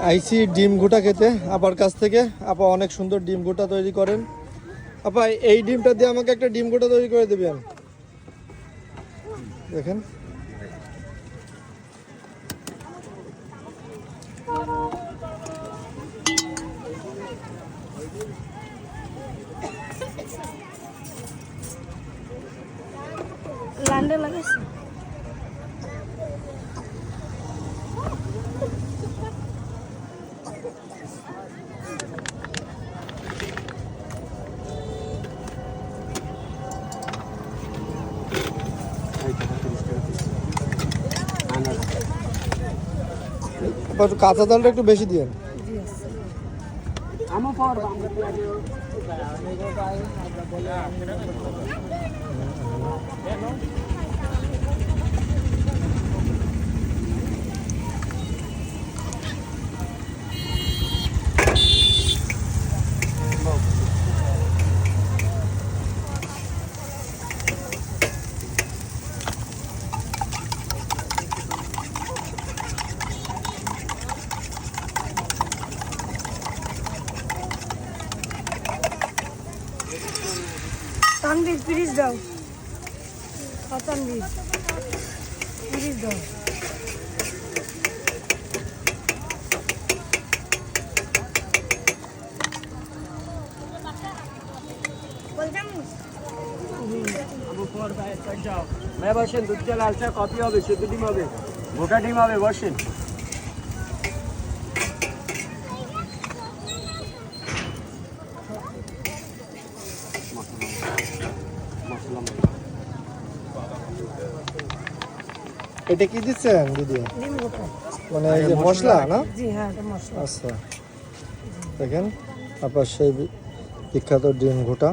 আইসি ডিম গোটা খেতে আপার কাছ থেকে। আপা অনেক সুন্দর ডিম গোটা তৈরি করেন। আপা এই ডিমটা দিয়ে আমাকে একটা ডিম গোটা তৈরি করে দেবেন। দেখেন লান্ডে লাগাইছে। কাঁচা তালটা একটু বেশি দিয়েন। তানভীর প্লিজ দাও, তানভীর প্লিজ দাও। বসেন, দুধ চা লাল চা কফি হবে, শুধু ডিম হবে, গোটা ডিম হবে, বসেন। এটা কি দিচ্ছেন দিদি? ডিম গোটা, মানে এই যে মশলা না? জি হ্যাঁ এটা মশলা। আচ্ছা দেখেন আপনার সেই বিখ্যাত ডিম গোটা।